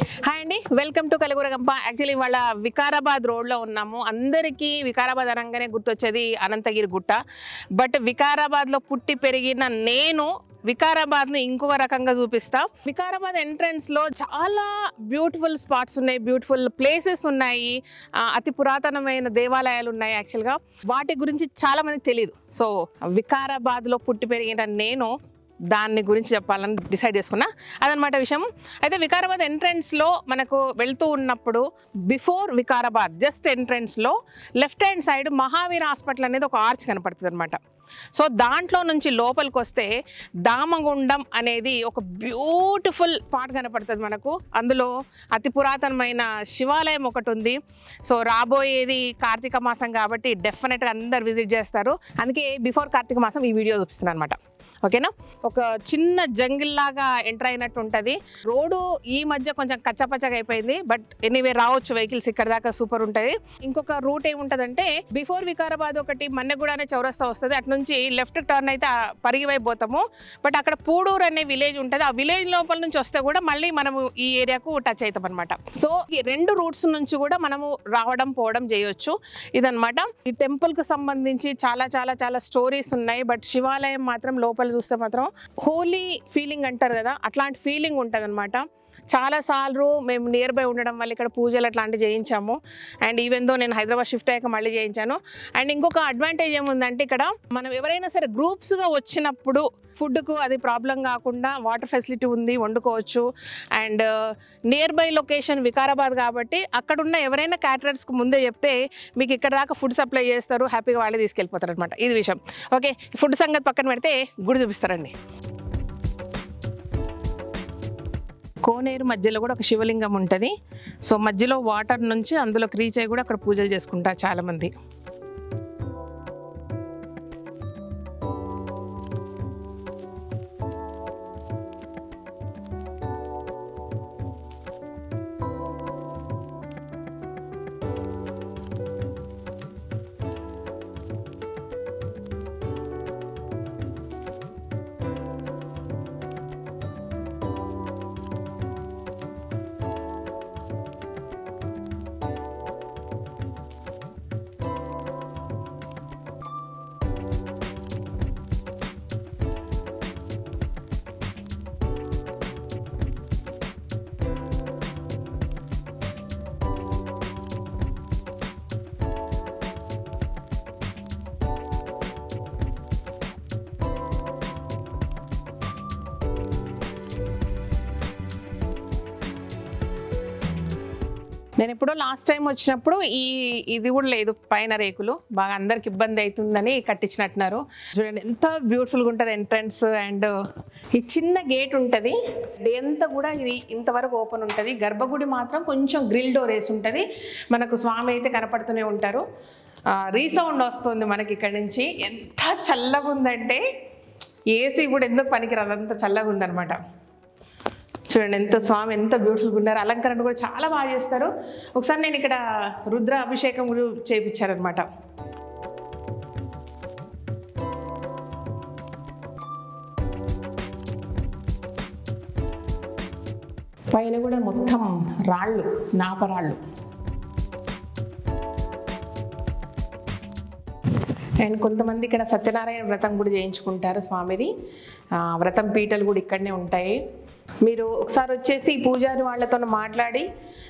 Hi అండి, welcome to కలగూర గంప. Actually ఇవాళ వికారాబాద్ రోడ్లో ఉన్నాము. అందరికీ వికారాబాద్ అనగానే గుర్తొచ్చేది అనంతగిరి గుట్ట. బట్ వికారాబాద్లో పుట్టి పెరిగిన నేను వికారాబాద్ని ఇంకొక రకంగా చూపిస్తా. వికారాబాద్ ఎంట్రన్స్లో చాలా బ్యూటిఫుల్ స్పాట్స్ ఉన్నాయి, బ్యూటిఫుల్ ప్లేసెస్ ఉన్నాయి, అతి పురాతనమైన దేవాలయాలు ఉన్నాయి. యాక్చువల్గా వాటి గురించి చాలా మందికి తెలియదు. సో వికారాబాద్లో పుట్టి పెరిగిన నేను దాన్ని గురించి చెప్పాలని డిసైడ్ చేసుకున్నా. అదనమాట విషయం. అయితే వికారాబాద్ ఎంట్రన్స్లో మనకు వెళ్తూ ఉన్నప్పుడు బిఫోర్ వికారాబాద్ జస్ట్ ఎంట్రన్స్లో left hand side Mahavir hospital అనేది ఒక ఆర్చ్ కనపడుతుంది అనమాట. సో దాంట్లో నుంచి లోపలికి వస్తే దామగుండం అనేది ఒక బ్యూటిఫుల్ స్పాట్ కనపడుతుంది మనకు. అందులో అతి పురాతనమైన శివాలయం ఒకటి ఉంది. సో రాబోయేది కార్తీక మాసం కాబట్టి డెఫినెట్గా అందరు విజిట్ చేస్తారు. అందుకే బిఫోర్ కార్తీక మాసం ఈ వీడియో చూపిస్తున్నాను అనమాట. ఓకేనా. ఒక చిన్న జంగిల్ లాగా ఎంటర్ అయినట్టు ఉంటుంది. రోడ్డు ఈ మధ్య కొంచెం కచ్చపచ్చగా అయిపోయింది, బట్ ఎనీవే రావచ్చు వెహికల్స్ ఇక్కడ దాకా, సూపర్ ఉంటుంది. ఇంకొక రూట్ ఏముంటుందంటే బిఫోర్ వికారాబాద్ ఒకటి మన్నెగూడ అనే చౌరస్తా వస్తుంది, అటు నుంచి లెఫ్ట్ టర్న్ అయితే పరిగి వైపు పోతాము. బట్ అక్కడ పూడూరు అనే విలేజ్ ఉంటుంది, ఆ విలేజ్ లోపల నుంచి వస్తే కూడా మళ్ళీ మనము ఈ ఏరియాకు టచ్ అవుతాం అనమాట. సో ఈ రెండు రూట్స్ నుంచి కూడా మనము రావడం పోవడం చేయొచ్చు. ఇదనమాట. ఈ టెంపుల్కి సంబంధించి చాలా చాలా చాలా స్టోరీస్ ఉన్నాయి. బట్ శివాలయం మాత్రం లోపల చూస్తే మాత్రం హోలీ ఫీలింగ్ అంటారు కదా, అట్లాంటి ఫీలింగ్ ఉంటుంది అనమాట. చాలాసార్లు మేము నియర్ బై ఉండడం వల్ల ఇక్కడ పూజలు అట్లాంటివి చేయించాము. అండ్ ఈవెన్ దో నేను హైదరాబాద్ షిఫ్ట్ అయ్యాక మళ్ళీ చేయించాను. అండ్ ఇంకొక అడ్వాంటేజ్ ఏముందంటే ఇక్కడ మనం ఎవరైనా సరే గ్రూప్స్గా వచ్చినప్పుడు ఫుడ్కు అది ప్రాబ్లం కాకుండా వాటర్ ఫెసిలిటీ ఉంది, వండుకోవచ్చు. And near by location Vikarabad కాబట్టి అక్కడున్న ఎవరైనా క్యాటరర్స్కి ముందే చెప్తే మీకు ఇక్కడ దాకా ఫుడ్ సప్లై చేస్తారు, హ్యాపీగా వాళ్ళే తీసుకెళ్ళిపోతారు అనమాట. ఇది విషయం. ఓకే, ఫుడ్ సంగతి పక్కన పెడితే గుడి చూపిస్తారండి. కోనేరు మధ్యలో కూడా ఒక శివలింగం ఉంటుంది. సో మధ్యలో వాటర్ నుంచి అందులోకి రీచ్ అయ్యి కూడా అక్కడ పూజలు చేసుకుంటారు చాలామంది. నేను ఎప్పుడో లాస్ట్ టైం వచ్చినప్పుడు ఇది కూడా లేదు, పైన రేకులు, బాగా అందరికి ఇబ్బంది అవుతుందని కట్టించినట్టున్నారు. చూడండి ఎంత బ్యూటిఫుల్గా ఉంటుంది ఎంట్రన్స్. అండ్ ఈ చిన్న గేట్ ఉంటుంది, అంతా కూడా ఇది ఇంతవరకు ఓపెన్ ఉంటుంది. గర్భగుడి మాత్రం కొంచెం గ్రిల్ డోర్ వేసి ఉంటుంది. మనకు స్వామి అయితే కనపడుతూనే ఉంటారు. రీసౌండ్ వస్తుంది మనకి ఇక్కడ నుంచి. ఎంత చల్లగా ఉందంటే ఏసీ కూడా ఎందుకు పనికిరాదు, అంత చల్లగా ఉందన్నమాట. చూడండి ఎంత స్వామి ఎంత బ్యూటిఫుల్గా ఉన్నారు. అలంకరణ కూడా చాలా బాగా చేస్తారు. ఒకసారి నేను ఇక్కడ రుద్ర అభిషేకం కూడా చేయించారనమాట. పైన కూడా మొత్తం రాళ్ళు, నాపరాళ్ళు. అండ్ కొంతమంది ఇక్కడ సత్యనారాయణ వ్రతం కూడా చేయించుకుంటారు స్వామిది. వ్రతం పీటలు కూడా ఇక్కడనే ఉంటాయి. మీరు ఒకసారి వచ్చేసి పూజారి వాళ్ళతో మాట్లాడి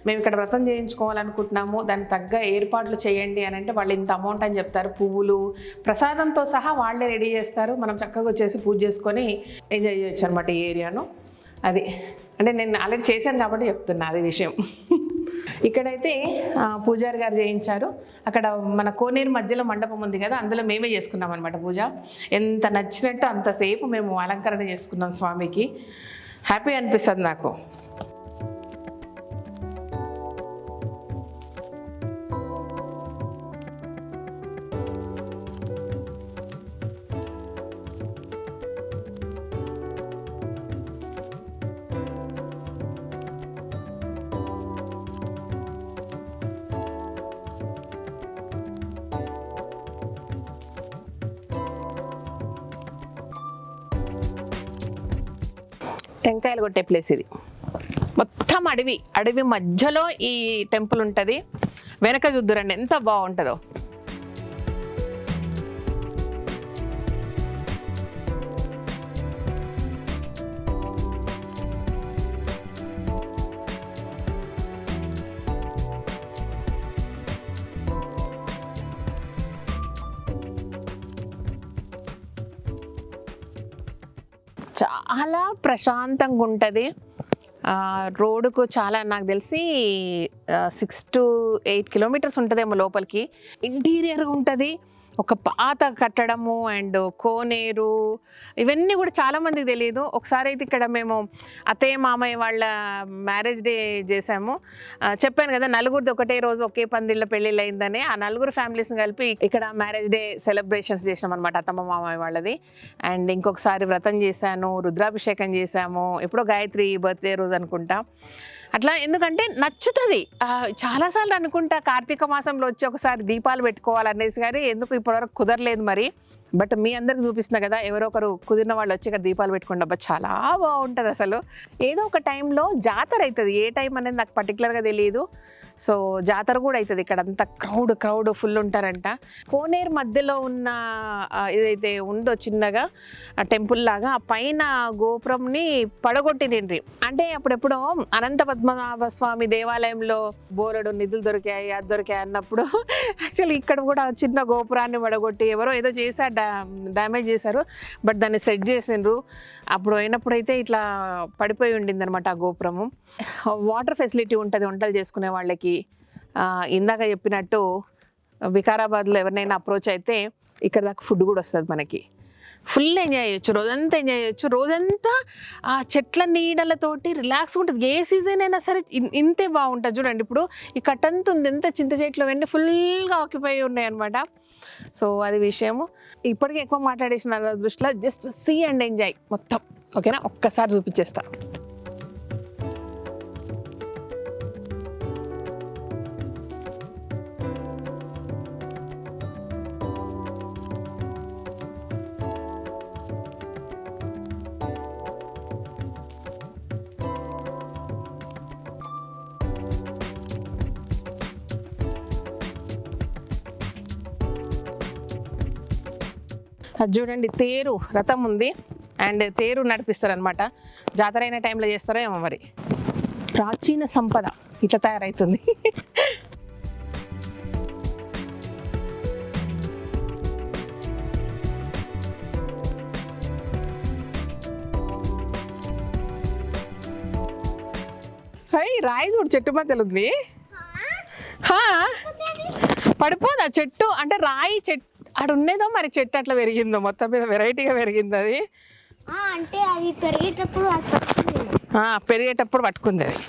మేము ఇక్కడ వ్రతం చేయించుకోవాలనుకుంటున్నాము, దానికి తగ్గ ఏర్పాట్లు చేయండి అని అంటే వాళ్ళు ఇంత అమౌంట్ అని చెప్తారు. పువ్వులు ప్రసాదంతో సహా వాళ్ళే రెడీ చేస్తారు. మనం చక్కగా వచ్చేసి పూజ చేసుకొని ఎంజాయ్ చేయొచ్చు అనమాట ఈ ఏరియాను. అది అంటే నేను ఆల్రెడీ చేశాను కాబట్టి చెప్తున్నా అది విషయం. ఇక్కడైతే పూజారి గారు చేయించారు. అక్కడ మన కోనేరు మధ్యలో మండపం ఉంది కదా, అందులో మేమే చేసుకున్నాం అనమాట పూజ. ఎంత నచ్చినట్టు అంతసేపు మేము అలంకరణ చేసుకున్నాం స్వామికి. హ్యాపీ అనిపిస్తుంది నాకు. టెంకాయలు కొట్టే ప్లేస్ ఇది. మొత్తం మొత్తం అడవి మధ్యలో ఈ టెంపుల్ ఉంటుంది. వెనక చూద్దురండి ఎంత బాగుంటుందో. చాలా ప్రశాంతంగా ఉంటుంది. రోడ్డుకు చాలా నాకు తెలిసి 6 to 8 కిలోమీటర్స్ ఉంటుందేమో లోపలికి. ఇంటీరియర్గా ఉంటుంది. ఒక పాత కట్టడము అండ్ కోనేరు ఇవన్నీ కూడా చాలామందికి తెలియదు. ఒకసారి అయితే ఇక్కడ మేము అత్తయ్య మామయ్య వాళ్ళ మ్యారేజ్ డే చేసాము. చెప్పాను కదా నలుగురిది ఒకటే రోజు ఒకే పందిళ్ళ పెళ్ళిళ్ళు అయిందని. ఆ నలుగురు ఫ్యామిలీస్ని కలిపి ఇక్కడ మ్యారేజ్ డే సెలబ్రేషన్స్ చేసాం అనమాట అత్తమ్మ మామయ్య వాళ్ళది. అండ్ ఇంకొకసారి వ్రతం చేశాను, రుద్రాభిషేకం చేశాము, ఎప్పుడో గాయత్రి బర్త్డే రోజు అనుకుంటా. అట్లా ఎందుకంటే నచ్చుతుంది. చాలాసార్లు అనుకుంటా కార్తీక మాసంలో వచ్చి ఒకసారి దీపాలు పెట్టుకోవాలనేసి, కానీ ఎందుకు ఇప్పటివరకు కుదరలేదు మరి. బట్ మీ అందరికి చూపిస్తున్నా కదా, ఎవరో ఒకరు కుదిరిన వాళ్ళు వచ్చి ఇక్కడ దీపాలు పెట్టుకోండి. అబ్బా చాలా బాగుంటుంది అసలు. ఏదో ఒక టైంలో జాతర అవుతుంది, ఏ టైం అనేది నాకు పర్టికులర్గా తెలియదు. సో జాతర కూడా అవుతుంది ఇక్కడ. అంతా క్రౌడ్ ఫుల్ ఉంటారంట. కోనేరు మధ్యలో ఉన్న ఏదైతే ఉందో చిన్నగా టెంపుల్ లాగా ఆ పైన గోపురంని పడగొట్టిండ్రి. అంటే అప్పుడెప్పుడో అనంత పద్మనాభ స్వామి దేవాలయంలో బోలెడు నిధులు దొరికాయి అది దొరికాయి అన్నప్పుడు యాక్చువల్లీ ఇక్కడ కూడా చిన్న గోపురాన్ని పడగొట్టి ఎవరో ఏదో చేశారు, డ్యామేజ్ చేశారు. బట్ దాన్ని సెట్ చేసిండ్రు. అప్పుడు అయినప్పుడైతే ఇట్లా పడిపోయి ఉండింది అనమాట ఆ గోపురము. వాటర్ ఫెసిలిటీ ఉంటుంది వంటలు చేసుకునే వాళ్ళకి. ఇందాక చెప్పినట్టు వికారాబాద్లో ఎవరినైనా అప్రోచ్ అయితే ఇక్కడ దాకా ఫుడ్ కూడా వస్తుంది మనకి. ఫుల్ ఎంజాయ్ చేయొచ్చు, రోజంతా ఎంజాయ్ చేయొచ్చు. రోజంతా ఆ చెట్ల నీడలతోటి రిలాక్స్ ఉంటుంది. ఏ సీజన్ అయినా సరే ఇంతే బాగుంటుంది. చూడండి ఇప్పుడు ఈ కట్టంతా ఉంది, ఎంత చింత చెట్లు అవన్నీ ఫుల్గా ఆక్యుపై ఉన్నాయి అనమాట. సో అది విషయము. ఇప్పటికీ ఎక్కువ మాట్లాడేసిన దృష్టిలో జస్ట్ సీ అండ్ ఎంజాయ్ మొత్తం. ఓకేనా, ఒక్కసారి చూపించేస్తా. అది చూడండి, తేరు రథం ఉంది అండ్ తేరు నడిపిస్తారనమాట. జాతర అయిన టైంలో చేస్తారో ఏమో మరి. ప్రాచీన సంపద ఇట్లా తయారవుతుంది. రాయి చూడు చెట్టు మధ్యలో ఉంది. పడిపోదా చెట్టు? అంటే రాయి చెట్టు అక్కడ ఉండేదో మరి, చెట్టు అట్లా పెరిగిందో మొత్తం మీద వెరైటీగా పెరిగింది అది. అంటే అది పెరిగేటప్పుడు పట్టుకుంది అది.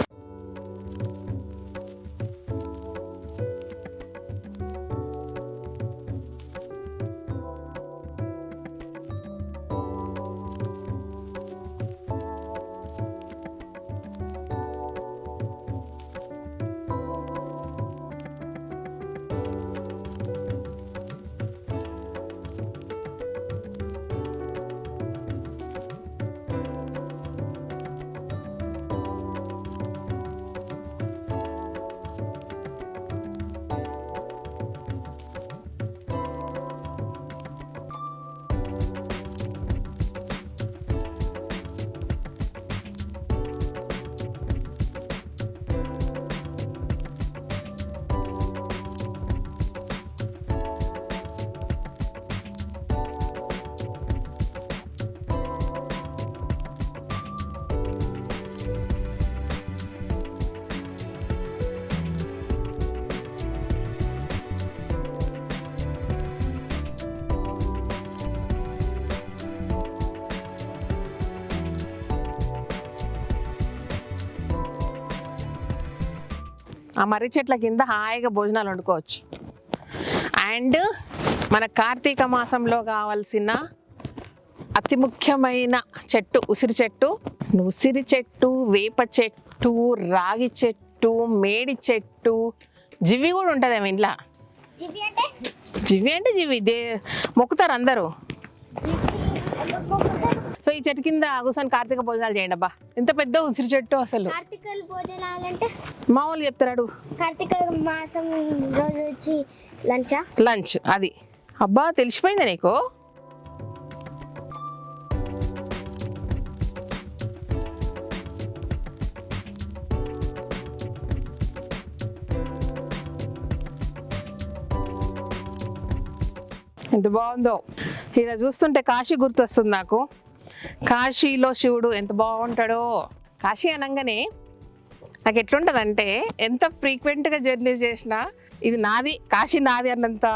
ఆ మర్రి చెట్ల కింద హాయిగా భోజనాలు వండుకోవచ్చు. అండ్ మన కార్తీక మాసంలో కావాల్సిన అతి ముఖ్యమైన చెట్టు ఉసిరి చెట్టు. ఉసిరి చెట్టు, వేప చెట్టు, రాగి చెట్టు, మేడి చెట్టు, జివి కూడా ఉంటుందేమో ఇంట్లో. జివి అంటే జివి మొక్కుతారు అందరూ. సో ఈ చెట్టు కింద కూర్చొని కార్తీక భోజనాలు చేయండి అబ్బా. ఎంత పెద్ద ఉసిరి చెట్టు అసలు. కార్తీక భోజనాలంటే మామూలు చెప్తాడు. కార్తీక మాసం రోజు వచ్చి లంచ్ అది. అబ్బా తెలిసిపోయిందా నీకు? ఎంత బాగుందో. ఇలా చూస్తుంటే కాశీ గుర్తొస్తుంది నాకు. కాశీలో శివుడు ఎంత బాగుంటాడో. కాశీ అనగానే నాకు ఎట్లుంటుందంటే, ఎంత ఫ్రీక్వెంట్గా జర్నీ చేసినా ఇది నాది, కాశీ నాది అన్నంత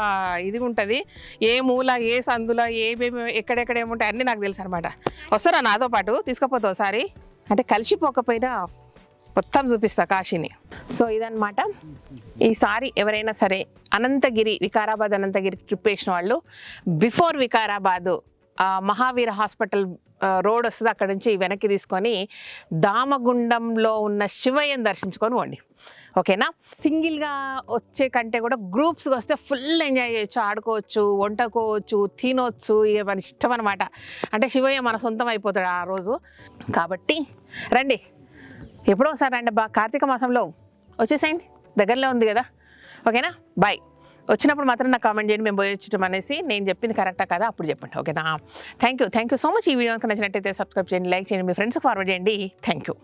ఇది ఉంటుంది. ఏ మూల, ఏ సందులో, ఏమేమి ఎక్కడెక్కడ ఏముంటాయి అన్నీ నాకు తెలుసు అనమాట. వస్తారా నాతో పాటు? తీసుకుపోతా ఒకసారి. అంటే కలిసిపోకపోయినా మొత్తం చూపిస్తా కాశీని. సో ఇదన్నమాట. ఈసారి ఎవరైనా సరే అనంతగిరి, వికారాబాద్ అనంతగిరి ట్రిప్ వేసిన వాళ్ళు before Vikarabad Mahavir hospital road వస్తుంది, అక్కడ నుంచి వెనక్కి తీసుకొని దామగుండంలో ఉన్న శివయ్యని దర్శించుకొని పోండి. ఓకేనా? సింగిల్గా వచ్చే కంటే కూడా గ్రూప్స్కి వస్తే ఫుల్ ఎంజాయ్ చేయొచ్చు, ఆడుకోవచ్చు, వండుకోవచ్చు, తినొచ్చు, ఇక మన ఇష్టం అనమాట. అంటే శివయ్య మన సొంతం అయిపోతాడు ఆ రోజు. కాబట్టి రండి, ఎప్పుడో ఒకసారి రండి అబ్బా. కార్తీక మాసంలో వచ్చేసేయండి, దగ్గరలో ఉంది కదా. ఓకేనా? బాయ్. వచ్చినప్పుడు మాత్రం నాకు కామెంట్ చేయండి, మేము పోయి వచ్చటం అనేసి. నేను చెప్పింది కరెక్టా కదా అప్పుడు చెప్పండి. ఓకేనా? Thank you so much. ఈ వీడియో కనుక నచ్చినట్టయితే సబ్స్క్రైబ్ చేయండి, లైక్ చేయండి, మీ ఫ్రెండ్స్కి ఫార్వర్డ్ చేయండి. Thank you.